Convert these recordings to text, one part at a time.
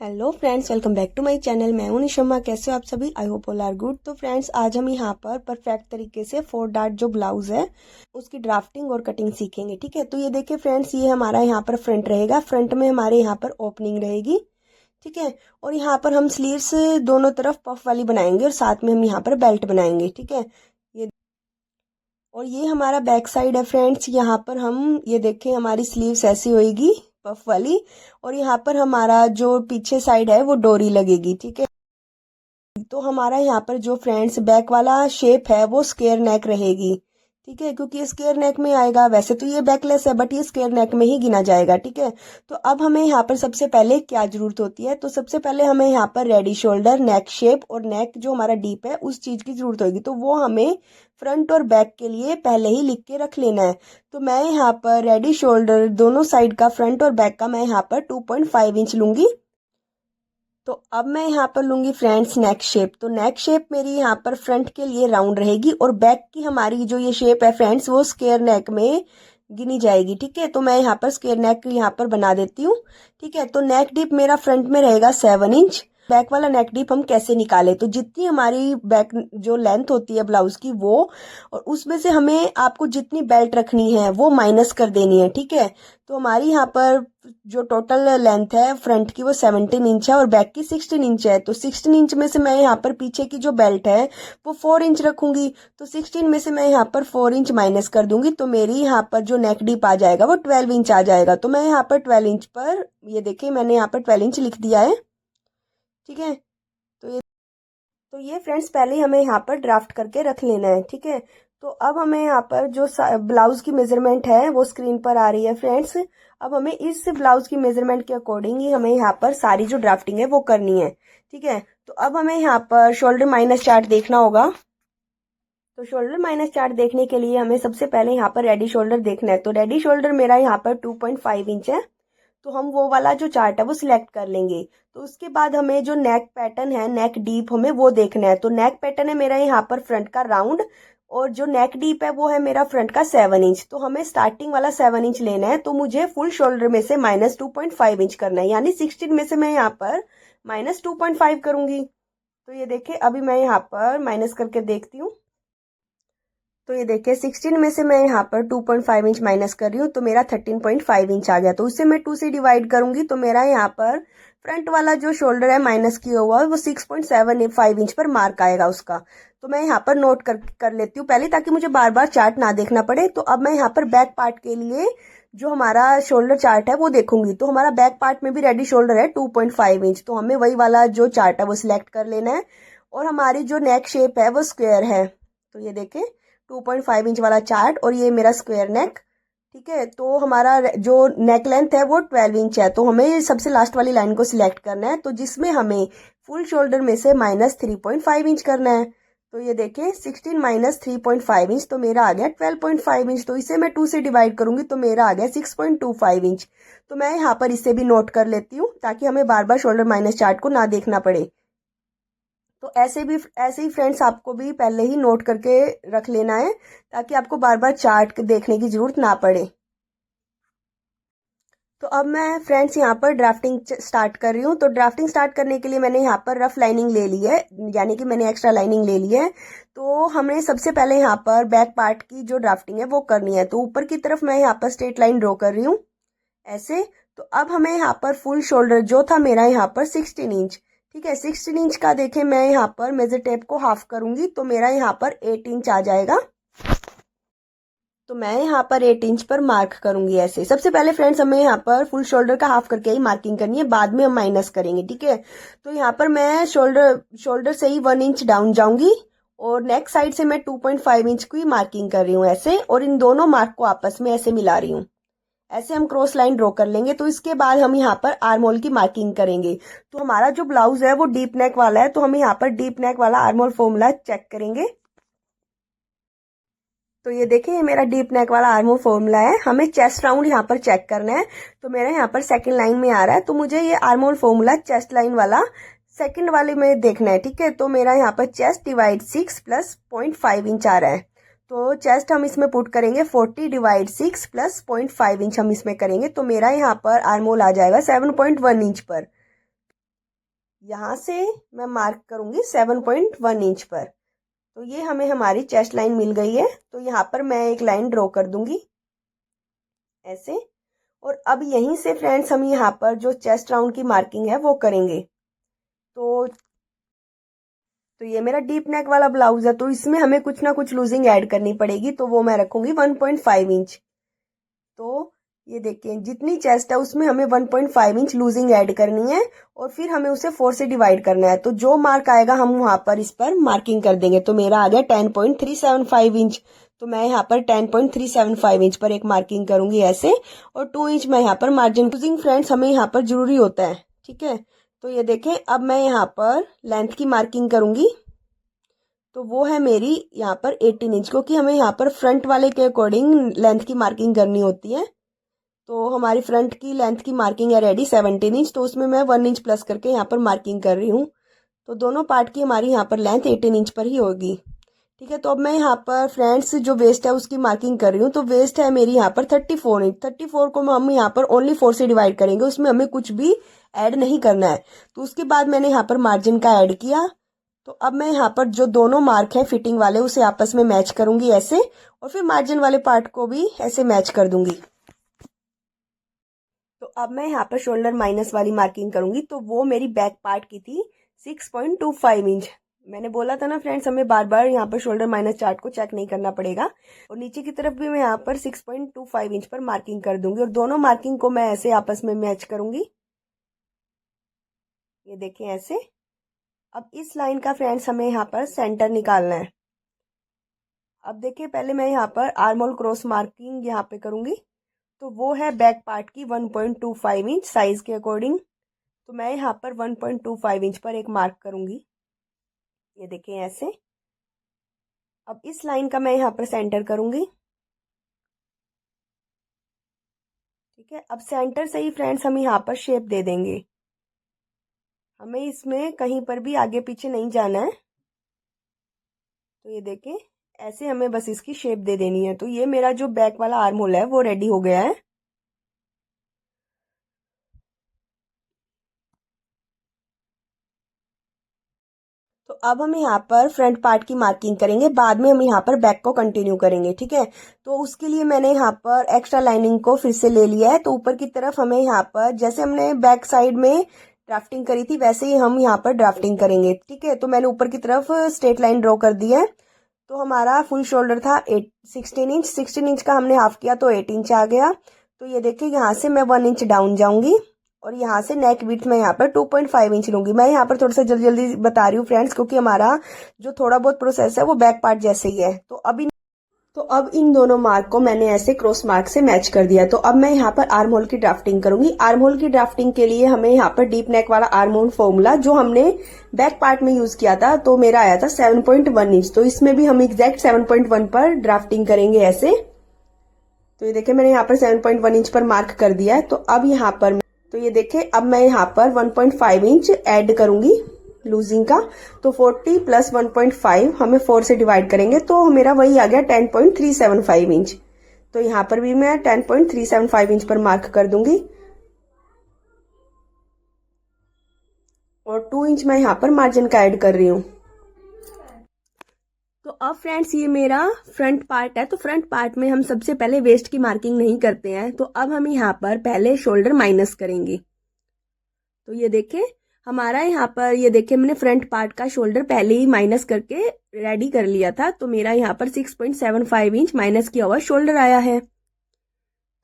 Hello friends, welcome back to my channel. मैं हूं निशम्मा। कैसे हो आप सभी? I hope all are good. तो फ्रेंड्स, आज हम यहाँ पर परफेक्ट तरीके से 4 डार्ट जो ब्लाउज है उसकी ड्राफ्टिंग और कटिंग सीखेंगे। ठीक है, तो ये देखिए फ्रेंड्स, ये हमारा यहाँ पर फ्रंट रहेगा। फ्रंट में हमारे यहाँ पर ओपनिंग रहेगी। ठीक है, और यहाँ पर हम स्लीव्स दोनों तरफ पफ वाली बनाएंगे और साथ में हम यहाँ पर बेल्ट बनाएंगे। ठीक है, ये और ये हमारा बैक साइड है फ्रेंड्स। यहाँ पर हम ये देखें, हमारी स्लीव्स ऐसी होएगी पफ वाली, और यहाँ पर हमारा जो पीछे साइड है वो डोरी लगेगी। ठीक है, तो हमारा यहाँ पर जो फ्रेंड्स बैक वाला शेप है वो स्क्वायर नेक रहेगी। ठीक है, क्योंकि ये स्क्वायर नेक में आएगा। वैसे तो ये बैकलेस है बट ये स्क्वायर नेक में ही गिना जाएगा। ठीक है, तो अब हमें यहाँ पर सबसे पहले क्या जरूरत होती है, तो सबसे पहले हमें यहाँ पर रेडी शोल्डर, नेक शेप और नेक जो हमारा डीप है उस चीज की जरूरत होगी। तो वो हमें फ्रंट और बैक के लिए पहले ही लिख के रख लेना है। तो मैं यहाँ पर रेडी शोल्डर दोनों साइड का, फ्रंट और बैक का, मैं यहाँ पर 2.5 इंच लूंगी। तो अब मैं यहाँ पर लूंगी फ्रेंड्स नेक शेप। तो नेक शेप मेरी यहाँ पर फ्रंट के लिए राउंड रहेगी और बैक की हमारी जो ये शेप है फ्रेंड्स वो स्क्वायर नेक में गिनी जाएगी। ठीक है, तो मैं यहाँ पर स्क्वायर नेक यहाँ पर बना देती हूँ। ठीक है, तो नेक डीप मेरा फ्रंट में रहेगा 7 इंच। बैक वाला नेक डीप हम कैसे निकाले, तो जितनी हमारी बैक जो लेंथ होती है ब्लाउज की वो, और उसमें से हमें आपको जितनी बेल्ट रखनी है वो माइनस कर देनी है। ठीक है, तो हमारी यहाँ पर जो टोटल लेंथ है फ्रंट की वो 17 इंच है और बैक की 16 इंच है। तो 16 इंच में से मैं यहाँ पर पीछे की जो बेल्ट है वो 4 इंच रखूंगी। तो 16 में से मैं यहाँ पर 4 इंच माइनस कर दूंगी, तो मेरी यहाँ पर जो नेक डीप आ जाएगा वो 12 इंच आ जाएगा। तो मैं यहाँ पर 12 इंच पर, ये देखिए मैंने यहाँ पर 12 इंच लिख दिया है। ठीक है, तो ये फ्रेंड्स पहले ही हमें यहाँ पर ड्राफ्ट करके रख लेना है। ठीक है, तो अब हमें यहाँ पर जो ब्लाउज की मेजरमेंट है वो स्क्रीन पर आ रही है फ्रेंड्स। अब हमें इस ब्लाउज की मेजरमेंट के अकॉर्डिंग ही हमें यहाँ पर सारी जो ड्राफ्टिंग है वो करनी है। ठीक है, तो अब हमें यहाँ पर शोल्डर माइनस चार्ट देखना होगा। तो शोल्डर माइनस चार्ट देखने के लिए हमें सबसे पहले यहाँ पर रेडी शोल्डर देखना है। तो रेडी शोल्डर मेरा यहाँ पर 2.5 इंच है। तो हम वो वाला जो चार्ट है वो सिलेक्ट कर लेंगे। तो उसके बाद हमें जो नेक पैटर्न है, नेक डीप, हमें वो देखना है। तो नेक पैटर्न है मेरा यहाँ पर फ्रंट का राउंड, और जो नेक डीप है वो है मेरा फ्रंट का 7 इंच। तो हमें स्टार्टिंग वाला 7 इंच लेना है। तो मुझे फुल शोल्डर में से माइनस 2.5 इंच करना है, यानी 16 में से मैं यहाँ पर माइनस 2.5 करूंगी। तो ये देखिए अभी मैं यहाँ पर माइनस करके देखती हूँ। तो ये देखिए 16 में से मैं यहाँ पर 2.5 इंच माइनस कर रही हूँ, तो मेरा 13.5 इंच आ गया। तो उससे मैं 2 से डिवाइड करूंगी, तो मेरा यहाँ पर फ्रंट वाला जो शोल्डर है माइनस किया हुआ है वो 6.75 इंच पर मार्क आएगा उसका। तो मैं यहाँ पर नोट कर लेती हूँ पहले, ताकि मुझे बार बार चार्ट ना देखना पड़े। तो अब मैं यहाँ पर बैक पार्ट के लिए जो हमारा शोल्डर चार्ट है वो देखूंगी। तो हमारा बैक पार्ट में भी रेडी शोल्डर है 2.5 इंच, तो हमें वही वाला जो चार्ट है वो सिलेक्ट कर लेना है। और हमारी जो नेक शेप है वो स्क्वायर है। तो ये देखें 2.5 इंच वाला चार्ट, और ये मेरा स्क्वायर नेक। ठीक है, तो हमारा जो नेक लेंथ है वो 12 इंच है। तो हमें सबसे लास्ट वाली लाइन को सिलेक्ट करना है, तो जिसमें हमें फुल शोल्डर में से माइनस 3.5 इंच करना है। तो ये देखिए 16 माइनस 3.5 इंच, तो मेरा आ गया 12.5 इंच। तो इसे मैं 2 से डिवाइड करूंगी, तो मेरा आ गया 6.25 इंच। तो मैं यहाँ पर इसे भी नोट कर लेती हूँ, ताकि हमें बार बार शोल्डर माइनस चार्ट को ना देखना पड़े। तो ऐसे ही फ्रेंड्स आपको भी पहले ही नोट करके रख लेना है, ताकि आपको बार बार चार्ट देखने की जरूरत ना पड़े। तो अब मैं फ्रेंड्स यहाँ पर ड्राफ्टिंग स्टार्ट कर रही हूँ। तो ड्राफ्टिंग स्टार्ट करने के लिए मैंने यहाँ पर रफ लाइनिंग ले ली है, यानी कि मैंने एक्स्ट्रा लाइनिंग ले ली है। तो हमें सबसे पहले यहाँ पर बैक पार्ट की जो ड्राफ्टिंग है वो करनी है। तो ऊपर की तरफ मैं यहाँ पर स्ट्रेट लाइन ड्रॉ कर रही हूँ ऐसे। तो अब हमें यहाँ पर फुल शोल्डर जो था मेरा यहाँ पर 16 इंच। ठीक है, 16 इंच का देखें मैं यहाँ पर मेजर टेप को हाफ करूंगी, तो मेरा यहाँ पर 8 इंच आ जाएगा। तो मैं यहाँ पर 8 इंच पर मार्क करूंगी ऐसे। सबसे पहले फ्रेंड्स हमें यहाँ पर फुल शोल्डर का हाफ करके ही मार्किंग करनी है, बाद में हम माइनस करेंगे। ठीक है, तो यहाँ पर मैं शोल्डर से ही 1 इंच डाउन जाऊंगी, और नेक साइड से मैं 2.5 इंच की मार्किंग कर रही हूँ ऐसे, और इन दोनों मार्क को आपस में ऐसे मिला रही हूँ। ऐसे हम क्रॉस लाइन ड्रॉ कर लेंगे। तो इसके बाद हम यहाँ पर आर्म होल की मार्किंग करेंगे। तो हमारा जो ब्लाउज है वो डीप नेक वाला है, तो हम यहाँ पर डीप नेक वाला आर्म होल फॉर्मूला चेक करेंगे। तो ये देखिए ये मेरा डीप नेक वाला आर्म होल फॉर्मूला है। हमें चेस्ट राउंड यहाँ पर चेक करना है। तो मेरा यहाँ पर सेकंड लाइन में आ रहा है, तो मुझे ये arm hole formula chest line वाला सेकंड वाले में देखना है। ठीक है, तो मेरा यहाँ पर चेस्ट डिवाइड 6 प्लस 0.5 इंच आ रहा है। तो चेस्ट हम इसमें पुट करेंगे 40 डिवाइड 6 प्लस 0.5 इंच हम इसमें करेंगे। तो मेरा यहाँ पर आर्म होल आ जाएगा 7.1 इंच पर। यहाँ से मैं मार्क करूंगी 7.1 इंच पर। तो ये हमें हमारी चेस्ट लाइन मिल गई है। तो यहाँ पर मैं एक लाइन ड्रॉ कर दूंगी ऐसे। और अब यहीं से फ्रेंड्स हम यहाँ पर जो चेस्ट राउंड की मार्किंग है वो करेंगे। तो ये मेरा डीप नेक वाला ब्लाउज है, तो इसमें हमें कुछ ना कुछ लूजिंग ऐड करनी पड़ेगी, तो वो मैं रखूंगी 1.5 इंच। तो ये देखिए जितनी चेस्ट है उसमें हमें 1.5 इंच लूजिंग ऐड करनी है और फिर हमें उसे 4 से डिवाइड करना है। तो जो मार्क आएगा हम वहां पर इस पर मार्किंग कर देंगे। तो मेरा आ गया 10.375 इंच। तो मैं यहाँ पर 10.375 इंच पर एक मार्किंग करूंगी ऐसे। और 2 इंच मैं यहाँ पर मार्जिन लूजिंग फ्रेंड्स हमें यहाँ पर जरूरी होता है, ठीक है। तो ये देखें अब मैं यहाँ पर लेंथ की मार्किंग करूंगी। तो वो है मेरी यहाँ पर 18 इंच, क्योंकि हमें यहाँ पर फ्रंट वाले के अकॉर्डिंग लेंथ की मार्किंग करनी होती है। तो हमारी फ्रंट की लेंथ की मार्किंग है रेडी 17 इंच, तो उसमें मैं 1 इंच प्लस करके यहाँ पर मार्किंग कर रही हूँ। तो दोनों पार्ट की हमारी यहाँ पर लेंथ 18 इंच पर ही होगी, ठीक है। तो अब मैं यहाँ पर फ्रेंड्स जो वेस्ट है उसकी मार्किंग कर रही हूँ। तो वेस्ट है मेरी यहाँ पर 34 इंच। 34 को हम यहाँ पर ओनली 4 से डिवाइड करेंगे, उसमें हमें कुछ भी ऐड नहीं करना है। तो उसके बाद मैंने यहाँ पर मार्जिन का ऐड किया। तो अब मैं यहाँ पर जो दोनों मार्क है फिटिंग वाले उसे आपस में मैच करूंगी ऐसे, और फिर मार्जिन वाले पार्ट को भी ऐसे मैच कर दूंगी। तो अब मैं यहाँ पर शोल्डर माइनस वाली मार्किंग करूंगी। तो वो मेरी बैक पार्ट की थी 6.25 इंच। मैंने बोला था ना फ्रेंड्स हमें बार बार यहाँ पर शोल्डर माइनस चार्ट को चेक नहीं करना पड़ेगा। और नीचे की तरफ भी मैं यहाँ पर 6.25 इंच पर मार्किंग कर दूंगी और दोनों मार्किंग को मैं ऐसे आपस में मैच करूंगी। ये देखें ऐसे। अब इस लाइन का फ्रेंड्स हमें यहाँ पर सेंटर निकालना है। अब देखिए पहले मैं यहाँ पर आर्म होल क्रॉस मार्किंग यहाँ पे करूंगी। तो वो है बैक पार्ट की 1.25 इंच साइज के अकॉर्डिंग। तो मैं यहाँ पर 1.25 इंच पर एक मार्क करूंगी। ये देखें ऐसे। अब इस लाइन का मैं यहाँ पर सेंटर करूंगी, ठीक है। अब सेंटर से ही फ्रेंड्स हम यहाँ पर शेप दे देंगे। हमें इसमें कहीं पर भी आगे पीछे नहीं जाना है। तो ये देखें ऐसे हमें बस इसकी शेप दे देनी है। तो ये मेरा जो बैक वाला आर्म होल है वो रेडी हो गया है। तो अब हम यहाँ पर फ्रंट पार्ट की मार्किंग करेंगे, बाद में हम यहाँ पर बैक को कंटिन्यू करेंगे, ठीक है। तो उसके लिए मैंने यहाँ पर एक्स्ट्रा लाइनिंग को फिर से ले लिया है। तो ऊपर की तरफ हमें यहाँ पर जैसे हमने बैक साइड में ड्राफ्टिंग करी थी वैसे ही हम यहाँ पर ड्राफ्टिंग करेंगे, ठीक है। तो मैंने ऊपर की तरफ स्ट्रेट लाइन ड्रॉ कर दी है। तो हमारा फुल शोल्डर था 16 इंच। 16 इंच का हमने हाफ किया तो 8 इंच आ गया। तो ये देखिए यहाँ से मैं 1 इंच डाउन जाऊंगी और यहाँ से नेक विड्थ मैं यहाँ पर 2.5 इंच लूंगी। मैं यहाँ पर थोड़ा सा जल्दी जल्दी बता रही हूँ फ्रेंड्स, क्योंकि हमारा जो थोड़ा बहुत प्रोसेस है वो बैक पार्ट जैसे ही है। तो अब इन दोनों मार्क को मैंने ऐसे क्रॉस मार्क से मैच कर दिया। तो अब मैं यहाँ पर आर्म होल की ड्राफ्टिंग करूंगी। आर्म होल की ड्राफ्टिंग के लिए हमें यहाँ पर डीप नेक वाला आर्म होल फॉर्मूला जो हमने बैक पार्ट में यूज किया था तो मेरा आया था 7.1 इंच। तो इसमें भी हम एग्जैक्ट 7.1 पर ड्राफ्टिंग करेंगे ऐसे। तो ये देखे मैंने यहाँ पर 7.1 इंच पर मार्क कर दिया है। तो अब यहाँ पर तो ये देखे अब मैं यहाँ पर 1.5 इंच ऐड करूंगी लूजिंग का। तो 40 प्लस 1.5 हमें 4 से डिवाइड करेंगे तो मेरा वही आ गया 10.375 इंच। तो यहाँ पर भी मैं 10.375 इंच पर मार्क कर दूंगी और 2 इंच मैं यहाँ पर मार्जिन का ऐड कर रही हूँ। तो अब फ्रेंड्स ये मेरा फ्रंट पार्ट है। तो फ्रंट पार्ट में हम सबसे पहले वेस्ट की मार्किंग नहीं करते हैं। तो अब हम यहाँ पर पहले शोल्डर माइनस करेंगे। तो ये देखें हमारा यहाँ पर ये देखें मैंने फ्रंट पार्ट का शोल्डर पहले ही माइनस करके रेडी कर लिया था। तो मेरा यहाँ पर 6.75 इंच माइनस किया हुआ शोल्डर आया है।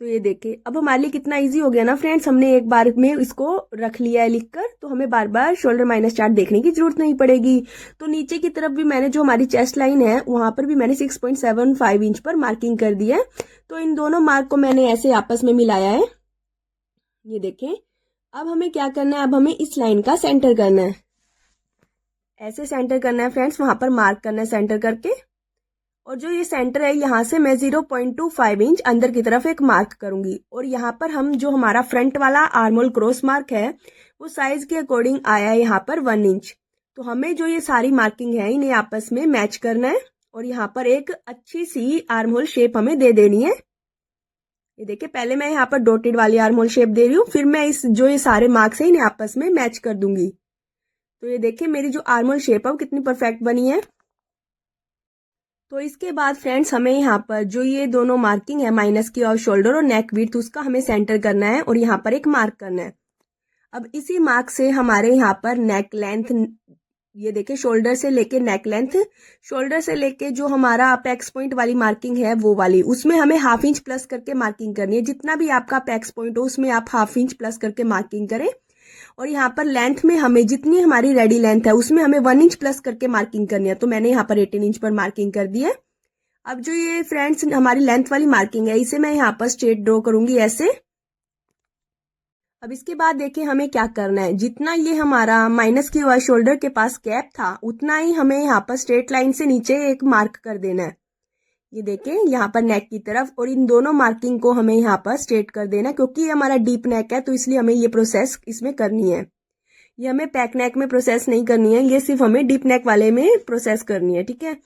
तो ये देखें अब हमारे लिए कितना इजी हो गया ना फ्रेंड्स, हमने एक बार में इसको रख लिया है लिखकर। तो हमें बार बार शोल्डर माइनस चार्ट देखने की जरूरत नहीं पड़ेगी। तो नीचे की तरफ भी मैंने जो हमारी चेस्ट लाइन है वहां पर भी मैंने 6.75 इंच पर मार्किंग कर दी है। तो इन दोनों मार्क को मैंने ऐसे आपस में मिलाया है। ये देखें अब हमें क्या करना है, अब हमें इस लाइन का सेंटर करना है। ऐसे सेंटर करना है फ्रेंड्स, वहां पर मार्क करना है सेंटर करके। और जो ये सेंटर है यहाँ से मैं 0.25 इंच अंदर की तरफ एक मार्क करूंगी। और यहाँ पर हम जो हमारा फ्रंट वाला आर्म होल क्रॉस मार्क है वो साइज के अकॉर्डिंग आया है यहाँ पर 1 इंच। तो हमें जो ये सारी मार्किंग है इन्हें आपस में मैच करना है और यहाँ पर एक अच्छी सी आर्म होल शेप हमें दे देनी है। ये देखिए पहले मैं यहाँ पर डॉटेड वाली आर्म होल शेप दे रही हूँ, फिर मैं इस जो ये सारे मार्क्स है इन्हें आपस में मैच कर दूंगी। तो ये देखिए मेरी जो आर्मोल शेप है वो कितनी परफेक्ट बनी है। तो इसके बाद फ्रेंड्स हमें यहाँ पर जो ये दोनों मार्किंग है माइनस की और शोल्डर और नेक विड्थ, उसका हमें सेंटर करना है और यहाँ पर एक मार्क करना है। अब इसी मार्क से हमारे यहाँ पर नेक लेंथ, ये देखिए शोल्डर से लेके नेक लेंथ, शोल्डर से लेके जो हमारा अपेक्स पॉइंट वाली मार्किंग है वो वाली, उसमें हमें हाफ इंच प्लस करके मार्किंग करनी है। जितना भी आपका अपेक्स पॉइंट हो उसमें आप हाफ इंच प्लस करके मार्किंग करें। और यहाँ पर लेंथ में हमें जितनी हमारी रेडी लेंथ है उसमें हमें 1 इंच प्लस करके मार्किंग करनी है। तो मैंने यहाँ पर 18 इंच पर मार्किंग कर दी है। अब जो ये फ्रेंड्स हमारी लेंथ वाली मार्किंग है इसे मैं यहाँ पर स्ट्रेट ड्रॉ करूंगी ऐसे। अब इसके बाद देखिए हमें क्या करना है, जितना ये हमारा माइनस की हुआ शोल्डर के पास गैप था उतना ही हमें यहाँ पर स्ट्रेट लाइन से नीचे एक मार्क कर देना है। ये देखें यहाँ पर नेक की तरफ, और इन दोनों मार्किंग को हमें यहाँ पर स्ट्रेट कर देना है क्योंकि ये हमारा डीप नेक है तो इसलिए हमें ये प्रोसेस इसमें करनी है। ये हमें पैक नेक में प्रोसेस नहीं करनी है, ये सिर्फ हमें डीप नेक वाले में प्रोसेस करनी है, ठीक है।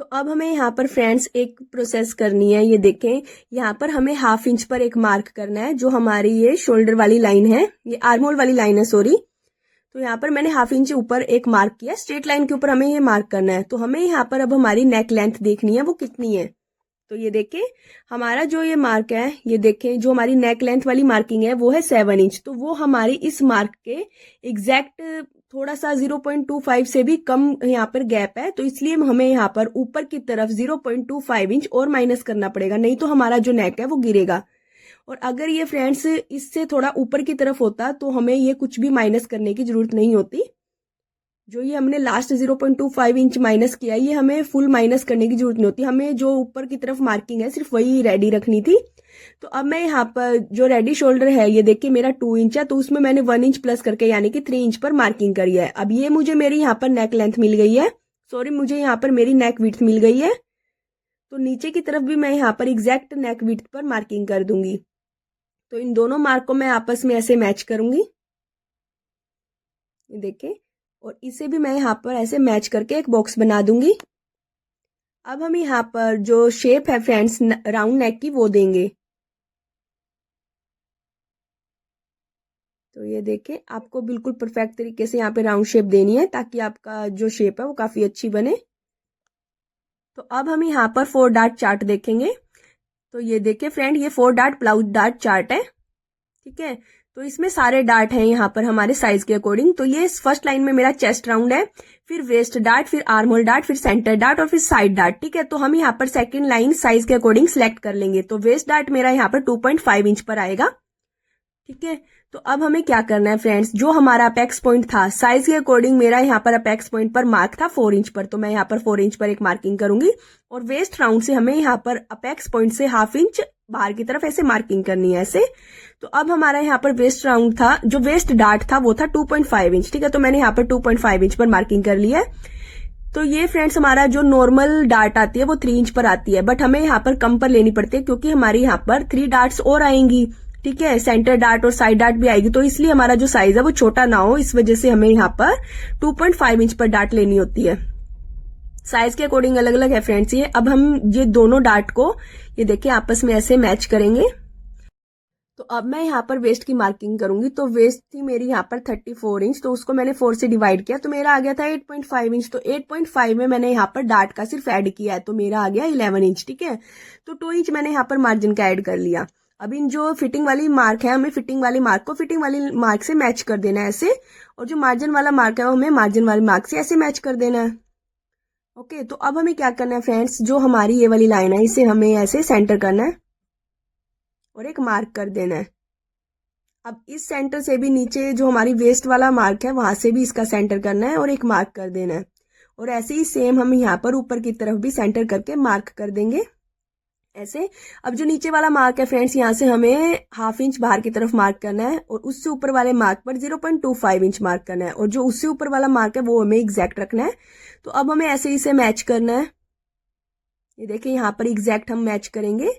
तो अब हमें यहाँ पर फ्रेंड्स एक प्रोसेस करनी है। ये देखें यहाँ पर हमें हाफ इंच पर एक मार्क करना है, जो हमारी ये शोल्डर वाली लाइन है, ये आर्मोल वाली लाइन है सॉरी। तो यहाँ पर मैंने हाफ इंच ऊपर एक मार्क किया, स्ट्रेट लाइन के ऊपर हमें ये मार्क करना है। तो हमें यहाँ पर अब हमारी नेक लेंथ देखनी है वो कितनी है। तो ये देखें हमारा जो ये मार्क है, ये देखें जो हमारी नेक लेंथ वाली मार्किंग है वो है 7 इंच। तो वो हमारी इस मार्क के एग्जैक्ट थोड़ा सा 0.25 से भी कम यहाँ पर गैप है, तो इसलिए हमें यहाँ पर ऊपर की तरफ 0.25 इंच और माइनस करना पड़ेगा, नहीं तो हमारा जो नेक है वो गिरेगा। और अगर ये फ्रेंड्स इससे थोड़ा ऊपर की तरफ होता तो हमें ये कुछ भी माइनस करने की जरूरत नहीं होती। जो ये हमने लास्ट 0.25 इंच माइनस किया ये हमें फुल माइनस करने की जरूरत नहीं होती, हमें जो ऊपर की तरफ मार्किंग है सिर्फ वही रेडी रखनी थी। तो अब मैं यहाँ पर जो रेडी शोल्डर है ये देखिए मेरा 2 इंच है, तो उसमें मैंने 1 इंच प्लस करके यानी कि 3 इंच पर मार्किंग करी है। अब ये मुझे मेरी यहाँ पर नेक लेंथ मिल गई है, सॉरी मुझे यहाँ पर मेरी नेक विड्थ मिल गई है। तो नीचे की तरफ भी मैं यहाँ पर एग्जैक्ट नेक विड्थ पर मार्किंग कर दूंगी। तो इन दोनों मार्क को मैं आपस में ऐसे मैच करूंगी, ये देखें, और इसे भी मैं यहाँ पर ऐसे मैच करके एक बॉक्स बना दूंगी। अब हम यहाँ पर जो शेप है फ्रेंड्स राउंड नेक की वो देंगे। तो ये देखें आपको बिल्कुल परफेक्ट तरीके से यहाँ पे राउंड शेप देनी है ताकि आपका जो शेप है वो काफी अच्छी बने। तो अब हम यहाँ पर 4 डार्ट चार्ट देखेंगे। तो ये देखें फ्रेंड ये 4 डार्ट ब्लाउज डार्ट चार्ट है, ठीक है। तो इसमें सारे डार्ट हैं यहाँ पर हमारे साइज के अकॉर्डिंग। तो ये फर्स्ट लाइन में मेरा चेस्ट राउंड है, फिर वेस्ट डार्ट, फिर आर्महोल डार्ट, फिर सेंटर डार्ट और फिर साइड डार्ट, ठीक है। तो हम यहाँ पर सेकंड लाइन साइज के अकॉर्डिंग सिलेक्ट कर लेंगे। तो वेस्ट डार्ट मेरा यहाँ पर 2.5 इंच पर आएगा, ठीक है। तो अब हमें क्या करना है फ्रेंड्स, जो हमारा अपेक्स पॉइंट था साइज के अकॉर्डिंग मेरा यहाँ पर अपेक्स पॉइंट पर मार्क था 4 इंच पर, तो मैं यहाँ पर 4 इंच पर एक मार्किंग करूंगी। और वेस्ट राउंड से हमें यहाँ पर अपेक्स पॉइंट से हाफ इंच बाहर की तरफ ऐसे मार्किंग करनी है ऐसे। तो अब हमारा यहाँ पर वेस्ट राउंड था, जो वेस्ट डार्ट था वो था 2.5 इंच, ठीक है। तो मैंने यहाँ पर 2.5 इंच पर मार्किंग कर लिया है। तो ये फ्रेंड्स हमारा जो नॉर्मल डार्ट आती है वो 3 इंच पर आती है, बट हमें यहाँ पर कम पर लेनी पड़ती है क्योंकि हमारी यहाँ पर 3 डार्ट्स और आएंगी, ठीक है। सेंटर डार्ट और साइड डार्ट भी आएगी, तो इसलिए हमारा जो साइज है वो छोटा ना हो, इस वजह से हमें यहाँ पर 2.5 इंच पर डार्ट लेनी होती है। साइज के अकॉर्डिंग अलग अलग है फ्रेंड्स ये। अब हम ये दोनों डार्ट को ये देखिए आपस में ऐसे मैच करेंगे। तो अब मैं यहाँ पर वेस्ट की मार्किंग करूंगी। तो वेस्ट थी मेरी यहाँ पर 34 इंच, तो उसको मैंने 4 से डिवाइड किया तो मेरा आ गया था 8.5 इंच। तो 8.5 में मैंने यहाँ पर डार्ट का सिर्फ ऐड किया है तो मेरा आ गया 11 इंच, ठीक है। तो 2 इंच मैंने यहाँ पर मार्जिन का ऐड कर लिया। अब इन जो फिटिंग वाली मार्क है हमें फिटिंग वाली मार्क को फिटिंग वाली मार्क से मैच कर देना है ऐसे, और जो मार्जिन वाला मार्क है वो हमें मार्जिन वाली मार्क से ऐसे मैच कर देना है। ओके, तो अब हमें क्या करना है फ्रेंड्स, जो हमारी ये वाली लाइन है इसे हमें ऐसे सेंटर करना है और एक मार्क कर देना है। अब इस सेंटर से भी नीचे जो हमारी वेस्ट वाला मार्क है वहां से भी इसका सेंटर करना है और एक मार्क कर देना है। और ऐसे ही सेम हम यहाँ पर ऊपर की तरफ भी सेंटर करके मार्क कर देंगे ऐसे। अब जो नीचे वाला मार्क है फ्रेंड्स यहाँ से हमें हाफ इंच बाहर की तरफ मार्क करना है और उससे ऊपर वाले मार्क पर 0.25 इंच मार्क करना है, और जो उससे ऊपर वाला मार्क है वो हमें एग्जैक्ट रखना है। तो अब हमें ऐसे ही इसे मैच करना है। ये देखिए यहाँ पर एग्जैक्ट हम मैच करेंगे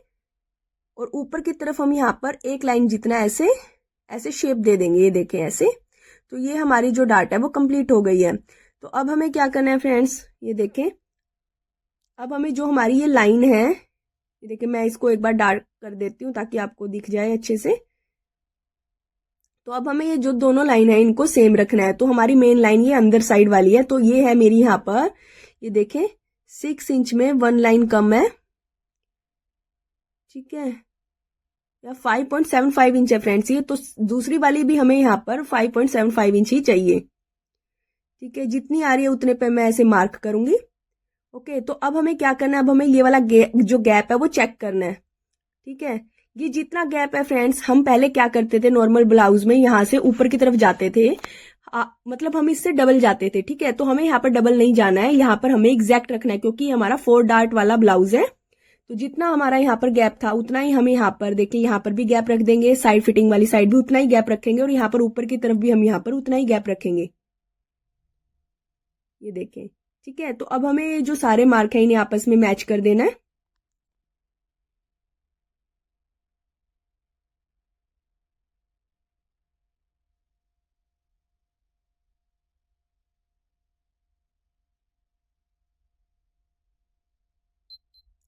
और ऊपर की तरफ हम यहाँ पर एक लाइन जितना ऐसे ऐसे शेप दे देंगे, ये देखें ऐसे। तो ये हमारी जो डार्ट है वो कंप्लीट हो गई है। तो अब हमें क्या करना है फ्रेंड्स, ये देखें अब हमें जो हमारी ये लाइन है, ये देखिए मैं इसको एक बार डार्क कर देती हूँ ताकि आपको दिख जाए अच्छे से। तो अब हमें ये जो दोनों लाइन है इनको सेम रखना है। तो हमारी मेन लाइन ये अंदर साइड वाली है, तो ये है मेरी यहाँ पर, ये देखें 6 इंच में 1 लाइन कम है, ठीक है, या 5.75 इंच है फ्रेंड्स ये। तो दूसरी वाली भी हमें यहाँ पर 5.75 इंच ही चाहिए, ठीक है। जितनी आ रही है उतने पे मैं ऐसे मार्क करूंगी। ओके, तो अब हमें क्या करना है, अब हमें ये वाला जो गैप है वो चेक करना है, ठीक है। ये जितना गैप है फ्रेंड्स, हम पहले क्या करते थे नॉर्मल ब्लाउज में, यहाँ से ऊपर की तरफ जाते थे, मतलब हम इससे डबल जाते थे, ठीक है। तो हमें यहाँ पर डबल नहीं जाना है, यहाँ पर हमें एग्जैक्ट रखना है, क्योंकि हमारा 4 डार्ट वाला ब्लाउज है। तो जितना हमारा यहाँ पर गैप था उतना ही हमें यहाँ पर, देखिए यहाँ पर भी गैप रख देंगे, साइड फिटिंग वाली साइड भी उतना ही गैप रखेंगे, और यहाँ पर ऊपर की तरफ भी हम यहाँ पर उतना ही गैप रखेंगे, ये देखें, ठीक है। तो अब हमें जो सारे मार्क है इन्हें आपस में मैच कर देना है।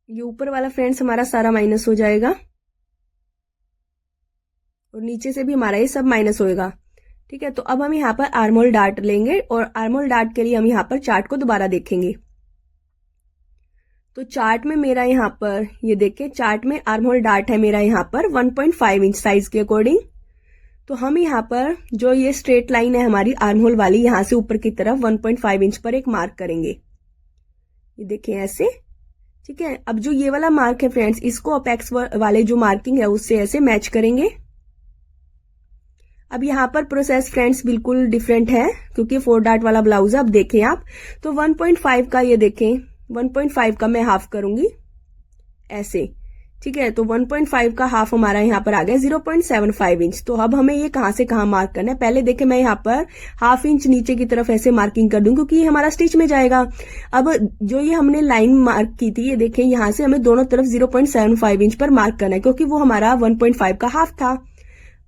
ये ऊपर वाला फ्रेंड्स हमारा सारा माइनस हो जाएगा, और नीचे से भी हमारा ये सब माइनस होएगा, ठीक है। तो अब हम यहाँ पर आर्मोल डार्ट लेंगे, और आर्मोल डार्ट के लिए हम यहाँ पर चार्ट को दोबारा देखेंगे। तो चार्ट में मेरा यहाँ पर, ये देखिए चार्ट में आर्महोल डार्ट है मेरा यहाँ पर 1.5 इंच साइज के अकॉर्डिंग। तो हम यहाँ पर जो ये स्ट्रेट लाइन है हमारी आर्महोल वाली, यहाँ से ऊपर की तरफ 1.5 इंच पर एक मार्क करेंगे, ये देखिए ऐसे, ठीक है। अब जो ये वाला मार्क है फ्रेंड्स, इसको अपेक्स वाले जो मार्किंग है उससे ऐसे मैच करेंगे। अब यहाँ पर प्रोसेस फ्रेंड्स बिल्कुल डिफरेंट है, क्योंकि 4 डार्ट वाला ब्लाउज है। अब देखें आप, तो 1.5 का, ये देखें 1.5 का मैं हाफ करूंगी ऐसे, ठीक है। तो 1.5 का हाफ हमारा यहाँ पर आ गया 0.75 इंच। तो अब हमें ये कहाँ से कहाँ मार्क करना है, पहले देखें मैं यहाँ पर हाफ इंच नीचे की तरफ ऐसे मार्किंग कर दूं, क्योंकि ये हमारा स्टिच में जाएगा। अब जो ये हमने लाइन मार्क की थी, ये देखें यहाँ से हमें दोनों तरफ 0.75 इंच पर मार्क करना है, क्योंकि वो हमारा 1.5 का हाफ था।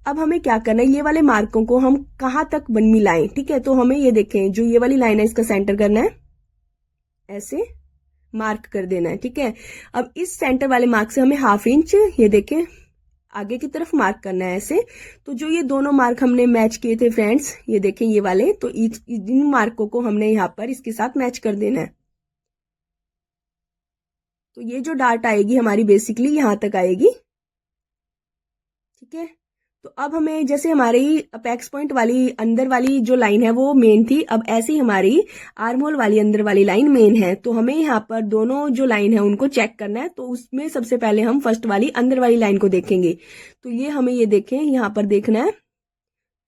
अब हमें क्या करना है, ये वाले मार्कों को हम कहाँ तक मिलाएं, ठीक है। तो हमें ये देखें जो ये वाली लाइन है इसका सेंटर करना है, ऐसे मार्क कर देना है, ठीक है। अब इस सेंटर वाले मार्क से हमें हाफ इंच, ये देखें आगे की तरफ मार्क करना है ऐसे। तो जो ये दोनों मार्क हमने मैच किए थे फ्रेंड्स, ये देखें ये वाले, तो इन मार्कों को हमने यहाँ पर इसके साथ मैच कर देना है। तो ये जो डार्ट आएगी हमारी बेसिकली यहाँ तक आएगी, ठीक है। तो अब हमें, जैसे हमारी अपेक्स पॉइंट वाली अंदर वाली जो लाइन है वो मेन थी, अब ऐसे ही हमारी आर्महोल वाली अंदर वाली लाइन मेन है। तो हमें यहाँ पर दोनों जो लाइन है उनको चेक करना है। तो उसमें सबसे पहले हम फर्स्ट वाली अंदर वाली लाइन को देखेंगे। तो ये हमें, ये देखें यहाँ पर देखना है,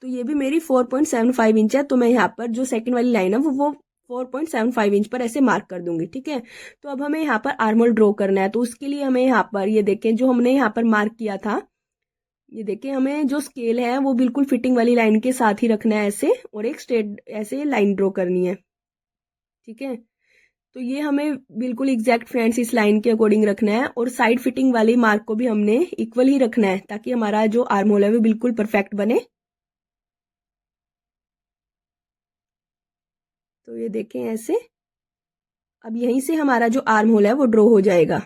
तो ये भी मेरी 4.75 इंच है। तो मैं यहाँ पर जो सेकेंड वाली लाइन है वो 4.75 इंच पर ऐसे मार्क कर दूंगी, ठीक है। तो अब हमें यहाँ पर आर्महोल ड्रॉ करना है। तो उसके लिए हमें यहाँ पर, ये देखें जो हमने यहाँ पर मार्क किया था, ये देखिए हमें जो स्केल है वो बिल्कुल फिटिंग वाली लाइन के साथ ही रखना है ऐसे, और एक स्ट्रेट ऐसे लाइन ड्रॉ करनी है, ठीक है। तो ये हमें बिल्कुल एग्जैक्ट फ्रेंड्स इस लाइन के अकॉर्डिंग रखना है, और साइड फिटिंग वाली मार्क को भी हमने इक्वल ही रखना है, ताकि हमारा जो आर्महोल है वो बिल्कुल परफेक्ट बने। तो ये देखें ऐसे, अब यहीं से हमारा जो आर्महोल है वो ड्रॉ हो जाएगा,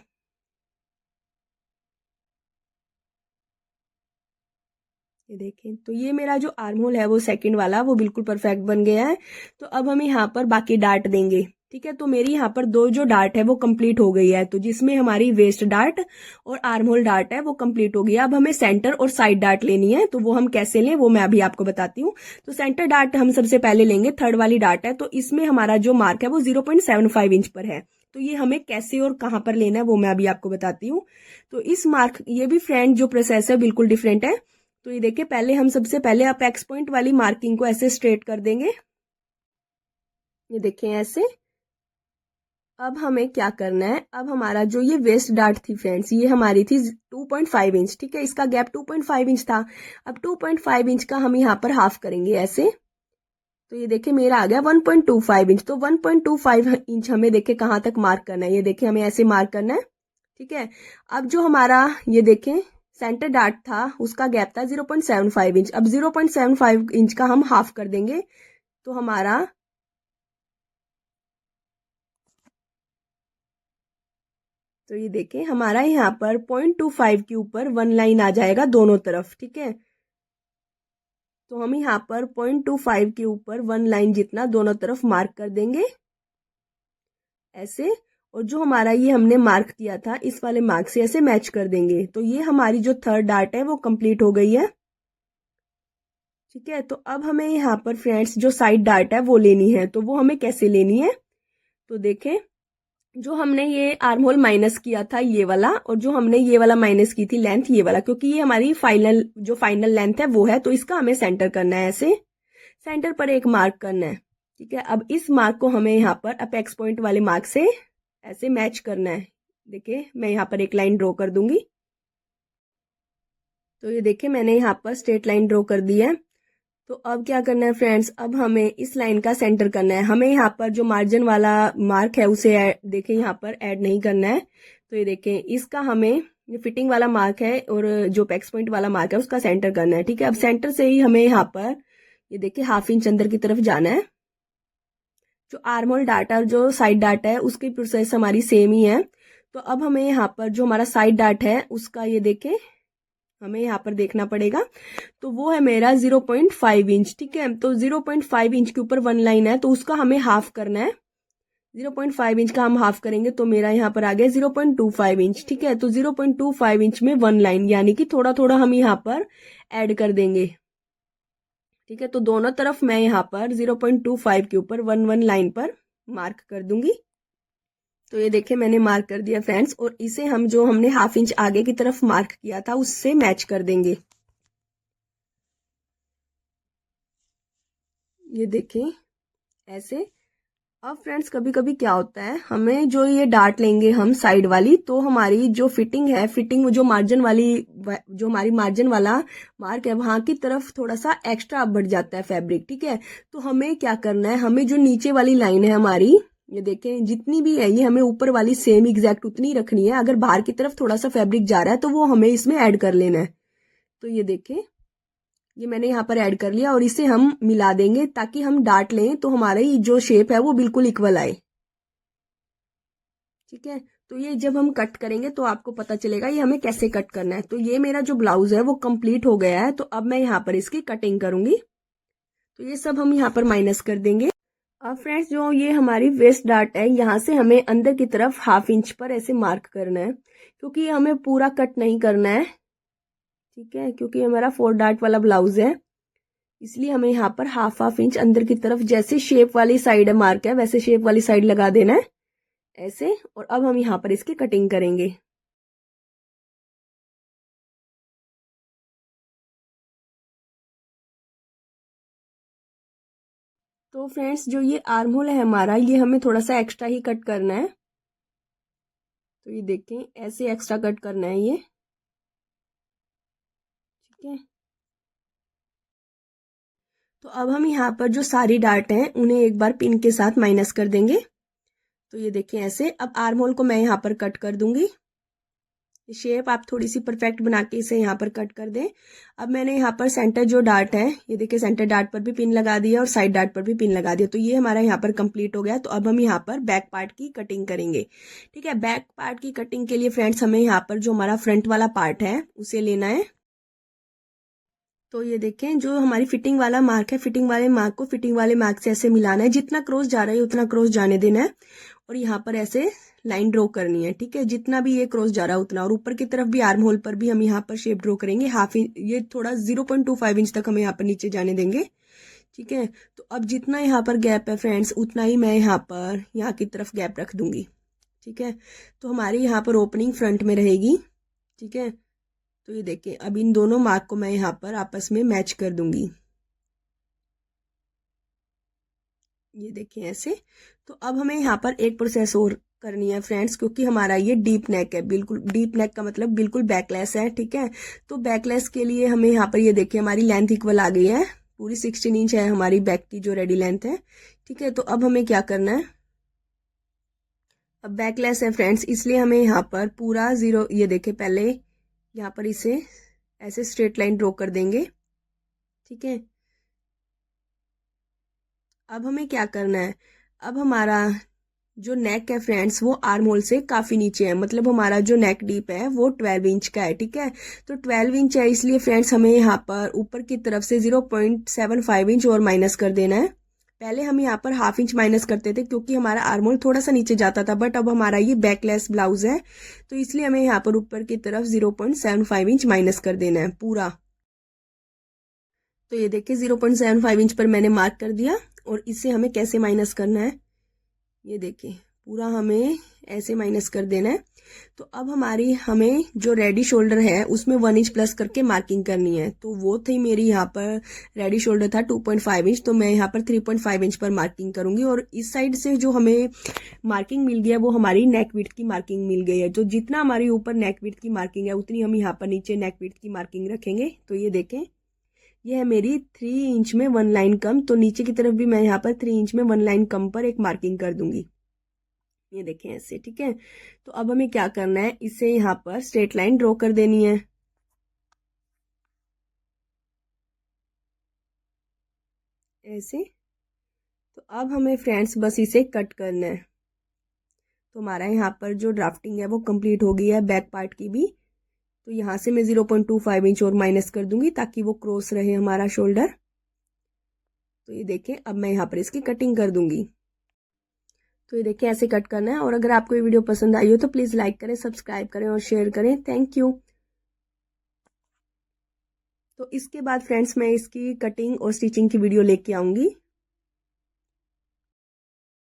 ये देखें। तो ये मेरा जो आर्महोल है वो सेकंड वाला वो बिल्कुल परफेक्ट बन गया है। तो अब हम यहाँ पर बाकी डार्ट देंगे, ठीक है। तो मेरी यहाँ पर दो जो डार्ट है वो कंप्लीट हो गई है। तो जिसमें हमारी वेस्ट डार्ट और आर्महोल डार्ट है वो कंप्लीट हो गई है। अब हमें सेंटर और साइड डार्ट लेनी है। तो वो हम कैसे लें वो मैं अभी आपको बताती हूँ। तो सेंटर डार्ट हम सबसे पहले लेंगे, थर्ड वाली डार्ट है। तो इसमें हमारा जो मार्क है वो 0.75 इंच पर है। तो ये हमें कैसे और कहाँ पर लेना है वो मैं अभी आपको बताती हूँ। तो इस मार्क, ये भी फ्रेंड जो प्रोसेस है बिल्कुल डिफरेंट है। तो ये देखिए, पहले हम सबसे पहले अपेक्स पॉइंट वाली मार्किंग को ऐसे स्ट्रेट कर देंगे, ये देखें ऐसे। अब हमें क्या करना है, अब हमारा जो ये वेस्ट डार्ट थी फ्रेंड्स, ये हमारी थी 2.5 इंच, ठीक है। इसका गैप 2.5 इंच था। अब 2.5 इंच का हम यहाँ पर हाफ करेंगे ऐसे। तो ये देखिए मेरा आ गया 1.25 इंच। तो 1.25 इंच हमें देखे कहाँ तक मार्क करना है, ये देखिए हमें ऐसे मार्क करना है, ठीक है। अब जो हमारा, ये देखें सेंटर डार्ट था उसका गैप था 0.75 इंच। अब 0.75 इंच का हम हाफ कर देंगे। तो हमारा, तो ये देखें हमारा यहाँ पर 0.25 के ऊपर 1 लाइन आ जाएगा दोनों तरफ, ठीक है। तो हम यहाँ पर 0.25 के ऊपर 1 लाइन जितना दोनों तरफ मार्क कर देंगे ऐसे। और जो हमारा ये हमने मार्क किया था इस वाले मार्क से ऐसे मैच कर देंगे। तो ये हमारी जो थर्ड डार्ट है वो कंप्लीट हो गई है। ठीक है, तो अब हमें यहाँ पर फ्रेंड्स जो साइड डार्ट है वो लेनी है। तो वो हमें कैसे लेनी है, तो देखें, जो हमने ये आर्म होल माइनस किया था ये वाला, और जो हमने ये वाला माइनस की थी लेंथ ये वाला, क्योंकि ये हमारी फाइनल लेंथ है वो है, तो इसका हमें सेंटर करना है। ऐसे सेंटर पर एक मार्क करना है। ठीक है, अब इस मार्क को हमें यहाँ पर अपेक्स पॉइंट वाले मार्क से ऐसे मैच करना है। देखिए मैं यहाँ पर एक लाइन ड्रॉ कर दूंगी। तो ये देखिए मैंने यहाँ पर स्ट्रेट लाइन ड्रॉ कर दी है। तो अब क्या करना है फ्रेंड्स, अब हमें इस लाइन का सेंटर करना है। हमें यहाँ पर जो मार्जिन वाला मार्क है उसे देखिए यहाँ पर ऐड नहीं करना है। तो ये देखें इसका हमें ये फिटिंग वाला मार्क है और जो अपेक्स पॉइंट वाला मार्क है उसका सेंटर करना है। ठीक है, अब सेंटर से ही हमें यहाँ पर ये देखिए 1/2 इंच अंदर की तरफ जाना है। जो आर्म होल डाटा और जो साइड डाटा है उसकी प्रोसेस हमारी सेम ही है। तो अब हमें यहाँ पर जो हमारा साइड डाट है उसका ये देखें हमें यहाँ पर देखना पड़ेगा। तो वो है मेरा 0.5 इंच। ठीक है, तो 0.5 इंच के ऊपर 1 लाइन है तो उसका हमें हाफ करना है। 0.5 इंच का हम हाफ करेंगे तो मेरा यहाँ पर आ गया 0.25 इंच। ठीक है, तो 0.25 इंच में 1 लाइन, यानी कि थोड़ा थोड़ा हम यहाँ पर ऐड कर देंगे। ठीक है, तो दोनों तरफ मैं यहाँ पर 0.25 के ऊपर 1 लाइन पर मार्क कर दूंगी। तो ये देखिए मैंने मार्क कर दिया फ्रेंड्स, और इसे हम जो हमने 1/2 इंच आगे की तरफ मार्क किया था उससे मैच कर देंगे। ये देखें ऐसे। अब फ्रेंड्स कभी कभी क्या होता है, हमें जो ये डार्ट लेंगे हम साइड वाली, तो हमारी जो फिटिंग है, फिटिंग जो मार्जिन वाली, जो हमारी मार्जिन वाला मार्क है वहां की तरफ थोड़ा सा एक्स्ट्रा बढ़ जाता है फैब्रिक। ठीक है, तो हमें क्या करना है, हमें जो नीचे वाली लाइन है हमारी, ये देखें जितनी भी है ये हमें ऊपर वाली सेम एग्जैक्ट उतनी रखनी है। अगर बाहर की तरफ थोड़ा सा फैब्रिक जा रहा है तो वो हमें इसमें ऐड कर लेना है। तो ये देखें ये मैंने यहाँ पर ऐड कर लिया और इसे हम मिला देंगे ताकि हम डार्ट लें तो हमारी जो शेप है वो बिल्कुल इक्वल आए। ठीक है, तो ये जब हम कट करेंगे तो आपको पता चलेगा ये हमें कैसे कट करना है। तो ये मेरा जो ब्लाउज है वो कंप्लीट हो गया है। तो अब मैं यहाँ पर इसकी कटिंग करूंगी। तो ये सब हम यहाँ पर माइनस कर देंगे। अब फ्रेंड्स जो ये हमारी वेस्ट डार्ट है यहाँ से हमें अंदर की तरफ 1/2 इंच पर ऐसे मार्क करना है, क्योंकि हमें पूरा कट नहीं करना है। ठीक है, क्योंकि हमारा 4 डार्ट वाला ब्लाउज है, इसलिए हमें यहाँ पर 1/2 इंच अंदर की तरफ जैसे शेप वाली साइड है मार्क है वैसे शेप वाली साइड लगा देना है ऐसे। और अब हम यहाँ पर इसकी कटिंग करेंगे। तो फ्रेंड्स जो ये आर्म होल है हमारा, ये हमें थोड़ा सा एक्स्ट्रा ही कट करना है। तो ये देखें ऐसे एक्स्ट्रा कट करना है ये। ठीक है, तो अब हम यहाँ पर जो सारी डार्ट हैं उन्हें एक बार पिन के साथ माइनस कर देंगे। तो ये देखिए ऐसे। अब आर्म होल को मैं यहाँ पर कट कर दूंगी। शेप आप थोड़ी सी परफेक्ट बना के इसे यहाँ पर कट कर दें। अब मैंने यहाँ पर सेंटर जो डार्ट है, ये देखिए सेंटर डार्ट पर भी पिन लगा दिया और साइड डार्ट पर भी पिन लगा दिया। तो ये हमारा यहाँ पर कंप्लीट हो गया। तो अब हम यहाँ पर बैक पार्ट की कटिंग करेंगे। ठीक है, बैक पार्ट की कटिंग के लिए फ्रेंड्स हमें यहाँ पर जो हमारा फ्रंट वाला पार्ट है उसे लेना है। तो ये देखें जो हमारी फिटिंग वाला मार्क है, फिटिंग वाले मार्क को फिटिंग वाले मार्क से ऐसे मिलाना है। जितना क्रॉस जा रहा है उतना क्रॉस जाने देना है और यहाँ पर ऐसे लाइन ड्रॉ करनी है। ठीक है, जितना भी ये क्रॉस जा रहा है उतना। और ऊपर की तरफ भी आर्म होल पर भी हम यहाँ पर शेप ड्रॉ करेंगे। 1/2 इंच, ये थोड़ा 0.25 इंच तक हमें यहाँ पर नीचे जाने देंगे। ठीक है, तो अब जितना यहाँ पर गैप है फ्रेंड्स उतना ही मैं यहाँ की तरफ गैप रख दूंगी। ठीक है, तो हमारी यहाँ पर ओपनिंग फ्रंट में रहेगी। ठीक है, तो ये देखिए अब इन दोनों मार्क को मैं यहाँ पर आपस में मैच कर दूंगी। ये देखिए ऐसे। तो अब हमें यहाँ पर एक प्रोसेस और करनी है फ्रेंड्स, क्योंकि हमारा ये डीप नेक है। बिल्कुल डीप नेक का मतलब बिल्कुल बैकलेस है। ठीक है, तो बैकलेस के लिए हमें यहाँ पर ये देखिए हमारी लेंथ इक्वल आ गई है। पूरी 16 इंच है हमारी बैक की जो रेडी लेंथ है। ठीक है, तो अब हमें क्या करना है, अब बैकलेस है फ्रेंड्स इसलिए हमें यहाँ पर पूरा 0, ये देखिए पहले यहाँ पर इसे ऐसे स्ट्रेट लाइन ड्रॉ कर देंगे। ठीक है, अब हमें क्या करना है, अब हमारा जो नेक है फ्रेंड्स वो आर्म होल से काफी नीचे है, मतलब हमारा जो नेक डीप है वो 12 इंच का है, ठीक है। तो 12 इंच है, इसलिए फ्रेंड्स हमें यहाँ पर ऊपर की तरफ से 0.75 इंच और माइनस कर देना है। पहले हम यहाँ पर हाफ इंच माइनस करते थे क्योंकि हमारा आर्म होल थोड़ा सा नीचे जाता था, बट अब हमारा ये बैकलेस ब्लाउज है तो इसलिए हमें यहाँ पर ऊपर की तरफ 0.75 इंच माइनस कर देना है पूरा। तो ये देखिए 0.75 इंच पर मैंने मार्क कर दिया, और इससे हमें कैसे माइनस करना है ये देखिए, पूरा हमें ऐसे माइनस कर देना है। तो अब हमें जो रेडी शोल्डर है उसमें 1 इंच प्लस करके मार्किंग करनी है। तो वो थी मेरी यहाँ पर रेडी शोल्डर था 2.5 इंच, तो मैं यहाँ पर 3.5 इंच पर मार्किंग करूंगी। और इस साइड से जो हमें मार्किंग मिल गया वो हमारी नेक विड्थ की मार्किंग मिल गई है। जो जितना हमारी ऊपर नेक विड्थ की मार्किंग है उतनी हम यहाँ पर नीचे नेक विड्थ की मार्किंग रखेंगे। तो ये देखें, ये है मेरी 3 इंच में 1 लाइन कम, तो नीचे की तरफ भी मैं यहाँ पर 3 इंच में 1 लाइन कम पर एक मार्किंग कर दूंगी। ये देखें ऐसे, ठीक है। तो अब हमें क्या करना है, इसे यहाँ पर स्ट्रेट लाइन ड्रॉ कर देनी है ऐसे। तो अब हमें फ्रेंड्स बस इसे कट करना है। तो हमारा यहाँ पर जो ड्राफ्टिंग है वो कंप्लीट हो गई है बैक पार्ट की भी। तो यहाँ से मैं 0.25 इंच और माइनस कर दूंगी ताकि वो क्रॉस रहे हमारा शोल्डर। तो ये देखें, अब मैं यहाँ पर इसकी कटिंग कर दूंगी। तो ये देखिए ऐसे कट करना है। और अगर आपको ये वीडियो पसंद आई हो तो प्लीज़ लाइक करें, सब्सक्राइब करें और शेयर करें। Thank you. तो इसके बाद फ्रेंड्स मैं इसकी कटिंग और स्टिचिंग की वीडियो लेके आऊंगी।